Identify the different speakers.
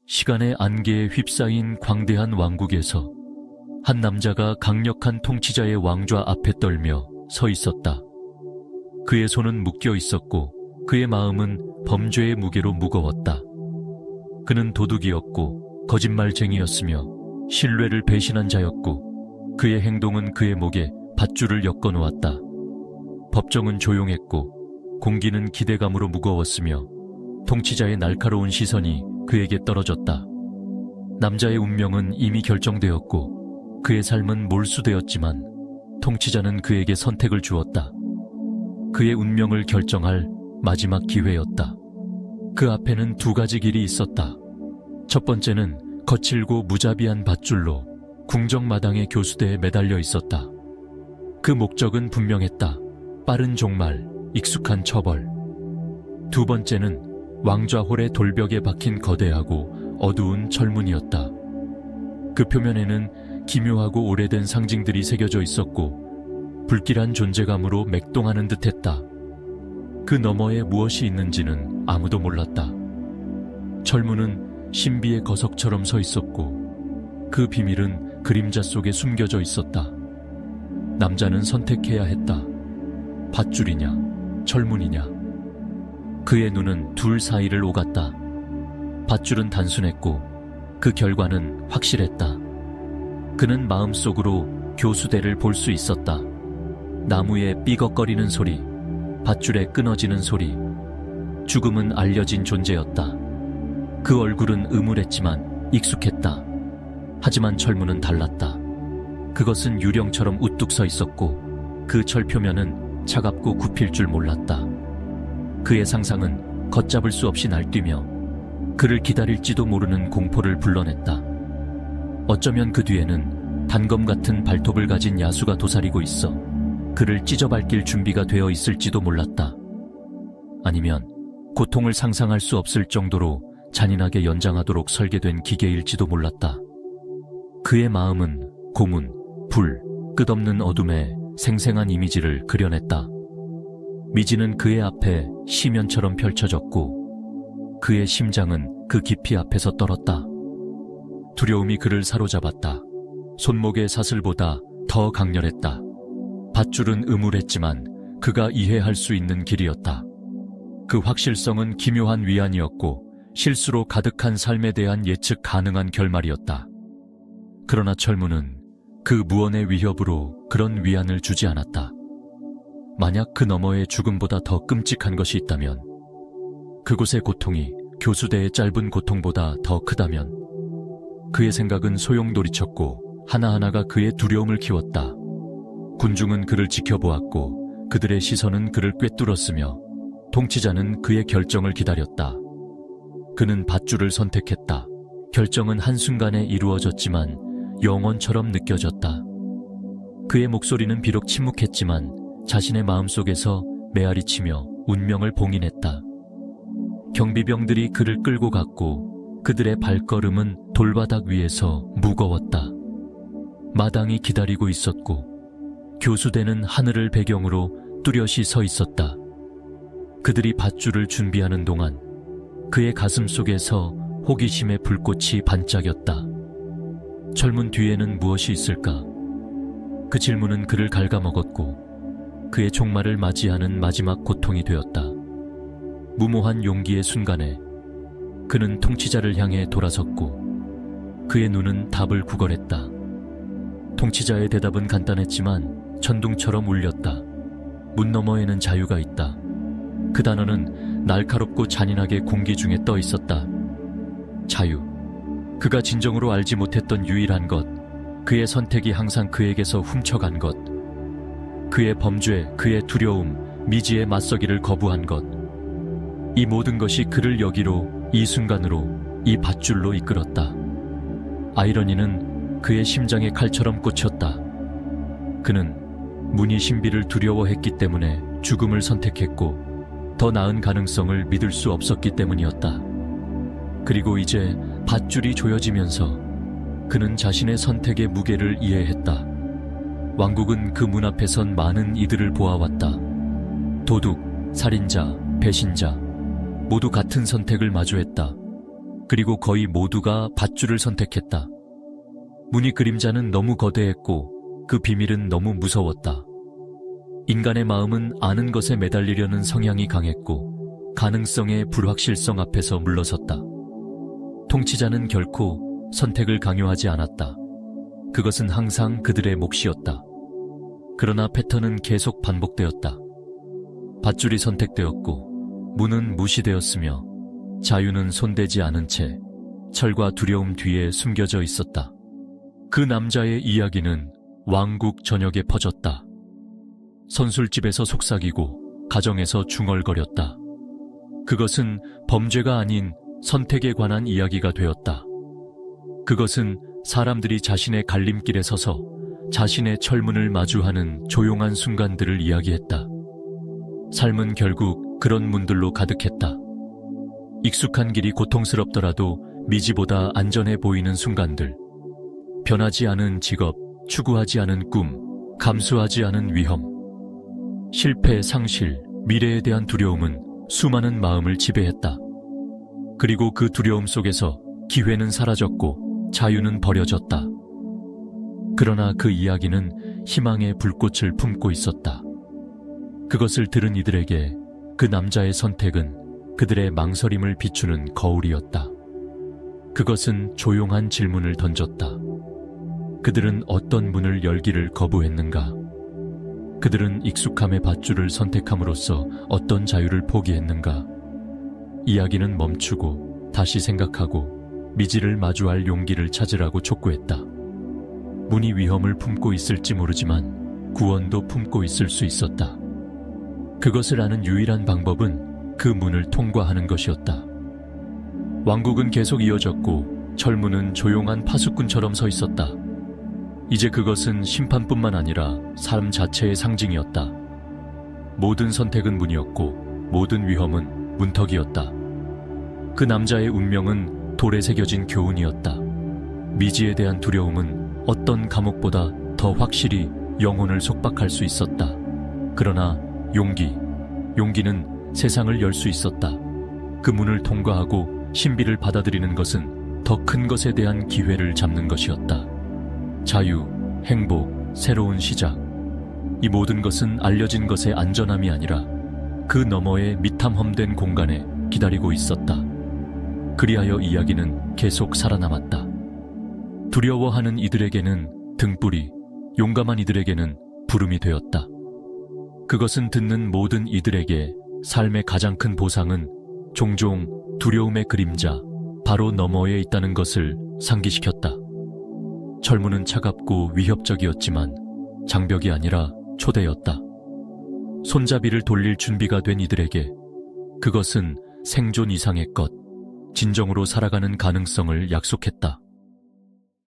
Speaker 1: 시간의 안개에 휩싸인 광대한 왕국에서 한 남자가 강력한 통치자의 왕좌 앞에 떨며 서 있었다. 그의 손은 묶여 있었고 그의 마음은 범죄의 무게로 무거웠다. 그는 도둑이었고 거짓말쟁이였으며 신뢰를 배신한 자였고 그의 행동은 그의 목에 밧줄을 엮어 놓았다. 법정은 조용했고 공기는 기대감으로 무거웠으며 통치자의 날카로운 시선이 그에게 떨어졌다. 남자의 운명은 이미 결정되었고 그의 삶은 몰수되었지만 통치자는 그에게 선택을 주었다. 그의 운명을 결정할 마지막 기회였다. 그 앞에는 두 가지 길이 있었다. 첫 번째는 거칠고 무자비한 밧줄로 궁정마당의 교수대에 매달려 있었다. 그 목적은 분명했다. 빠른 종말, 익숙한 처벌. 두 번째는 왕좌홀의 돌벽에 박힌 거대하고 어두운 철문이었다. 그 표면에는 기묘하고 오래된 상징들이 새겨져 있었고 불길한 존재감으로 맥동하는 듯했다. 그 너머에 무엇이 있는지는 아무도 몰랐다. 철문은 신비의 거석처럼 서 있었고 그 비밀은 그림자 속에 숨겨져 있었다. 남자는 선택해야 했다. 밧줄이냐, 철문이냐. 그의 눈은 둘 사이를 오갔다. 밧줄은 단순했고 그 결과는 확실했다. 그는 마음속으로 교수대를 볼 수 있었다. 나무에 삐걱거리는 소리, 밧줄에 끊어지는 소리. 죽음은 알려진 존재였다. 그 얼굴은 음울했지만 익숙했다. 하지만 철문은 달랐다. 그것은 유령처럼 우뚝 서 있었고 그 철표면은 차갑고 굽힐 줄 몰랐다. 그의 상상은 걷잡을 수 없이 날뛰며 그를 기다릴지도 모르는 공포를 불러냈다. 어쩌면 그 뒤에는 단검 같은 발톱을 가진 야수가 도사리고 있어 그를 찢어밟길 준비가 되어 있을지도 몰랐다. 아니면 고통을 상상할 수 없을 정도로 잔인하게 연장하도록 설계된 기계일지도 몰랐다. 그의 마음은 고문, 불, 끝없는 어둠에 생생한 이미지를 그려냈다. 미지는 그의 앞에 시면처럼 펼쳐졌고 그의 심장은 그 깊이 앞에서 떨었다. 두려움이 그를 사로잡았다. 손목의 사슬보다 더 강렬했다. 밧줄은 음울했지만 그가 이해할 수 있는 길이었다. 그 확실성은 기묘한 위안이었고 실수로 가득한 삶에 대한 예측 가능한 결말이었다. 그러나 철문은 그 무언의 위협으로 그런 위안을 주지 않았다. 만약 그 너머의 죽음보다 더 끔찍한 것이 있다면, 그곳의 고통이 교수대의 짧은 고통보다 더 크다면, 그의 생각은 소용돌이쳤고 하나하나가 그의 두려움을 키웠다. 군중은 그를 지켜보았고 그들의 시선은 그를 꿰뚫었으며 통치자는 그의 결정을 기다렸다. 그는 밧줄을 선택했다. 결정은 한순간에 이루어졌지만 영원처럼 느껴졌다. 그의 목소리는 비록 침묵했지만 자신의 마음속에서 메아리치며 운명을 봉인했다. 경비병들이 그를 끌고 갔고 그들의 발걸음은 돌바닥 위에서 무거웠다. 마당이 기다리고 있었고 교수대는 하늘을 배경으로 뚜렷이 서 있었다. 그들이 밧줄을 준비하는 동안 그의 가슴 속에서 호기심의 불꽃이 반짝였다. 철문 뒤에는 무엇이 있을까? 그 질문은 그를 갉아먹었고 그의 종말을 맞이하는 마지막 고통이 되었다. 무모한 용기의 순간에 그는 통치자를 향해 돌아섰고 그의 눈은 답을 구걸했다. 통치자의 대답은 간단했지만 천둥처럼 울렸다. 문 너머에는 자유가 있다. 그 단어는 날카롭고 잔인하게 공기 중에 떠 있었다. 자유. 그가 진정으로 알지 못했던 유일한 것, 그의 선택이 항상 그에게서 훔쳐간 것, 그의 범죄, 그의 두려움, 미지의 맞서기를 거부한 것, 이 모든 것이 그를 여기로, 이 순간으로, 이 밧줄로 이끌었다. 아이러니는 그의 심장에 칼처럼 꽂혔다. 그는 문이 신비를 두려워했기 때문에 죽음을 선택했고 더 나은 가능성을 믿을 수 없었기 때문이었다. 그리고 이제 밧줄이 조여지면서 그는 자신의 선택의 무게를 이해했다. 왕국은 그 문 앞에 선 많은 이들을 보아왔다. 도둑, 살인자, 배신자 모두 같은 선택을 마주했다. 그리고 거의 모두가 밧줄을 선택했다. 문의 그림자는 너무 거대했고 그 비밀은 너무 무서웠다. 인간의 마음은 아는 것에 매달리려는 성향이 강했고 가능성의 불확실성 앞에서 물러섰다. 통치자는 결코 선택을 강요하지 않았다. 그것은 항상 그들의 몫이었다. 그러나 패턴은 계속 반복되었다. 밧줄이 선택되었고 문은 무시되었으며 자유는 손대지 않은 채 철과 두려움 뒤에 숨겨져 있었다. 그 남자의 이야기는 왕국 전역에 퍼졌다. 선술집에서 속삭이고 가정에서 중얼거렸다. 그것은 범죄가 아닌 선택에 관한 이야기가 되었다. 그것은 사람들이 자신의 갈림길에 서서 자신의 철문을 마주하는 조용한 순간들을 이야기했다. 삶은 결국 그런 문들로 가득했다. 익숙한 길이 고통스럽더라도 미지보다 안전해 보이는 순간들. 변하지 않은 직업, 추구하지 않은 꿈, 감수하지 않은 위험. 실패, 상실, 미래에 대한 두려움은 수많은 마음을 지배했다. 그리고 그 두려움 속에서 기회는 사라졌고 자유는 버려졌다. 그러나 그 이야기는 희망의 불꽃을 품고 있었다. 그것을 들은 이들에게 그 남자의 선택은 그들의 망설임을 비추는 거울이었다. 그것은 조용한 질문을 던졌다. 그들은 어떤 문을 열기를 거부했는가? 그들은 익숙함의 밧줄을 선택함으로써 어떤 자유를 포기했는가? 이야기는 멈추고 다시 생각하고 미지를 마주할 용기를 찾으라고 촉구했다. 문이 위험을 품고 있을지 모르지만 구원도 품고 있을 수 있었다. 그것을 아는 유일한 방법은 그 문을 통과하는 것이었다. 왕국은 계속 이어졌고 철문은 조용한 파수꾼처럼 서 있었다. 이제 그것은 심판뿐만 아니라 삶 자체의 상징이었다. 모든 선택은 문이었고 모든 위험은 문턱이었다. 그 남자의 운명은 돌에 새겨진 교훈이었다. 미지에 대한 두려움은 어떤 감옥보다 더 확실히 영혼을 속박할 수 있었다. 그러나 용기는 세상을 열 수 있었다. 그 문을 통과하고 신비를 받아들이는 것은 더 큰 것에 대한 기회를 잡는 것이었다. 자유, 행복, 새로운 시작. 이 모든 것은 알려진 것의 안전함이 아니라 그 너머의 미탐험된 공간에 기다리고 있었다. 그리하여 이야기는 계속 살아남았다. 두려워하는 이들에게는 등불이, 용감한 이들에게는 부름이 되었다. 그것은 듣는 모든 이들에게 삶의 가장 큰 보상은 종종 두려움의 그림자, 바로 너머에 있다는 것을 상기시켰다. 철문은 차갑고 위협적이었지만 장벽이 아니라 초대였다. 손잡이를 돌릴 준비가 된 이들에게 그것은 생존 이상의 것, 진정으로 살아가는 가능성을 약속했다.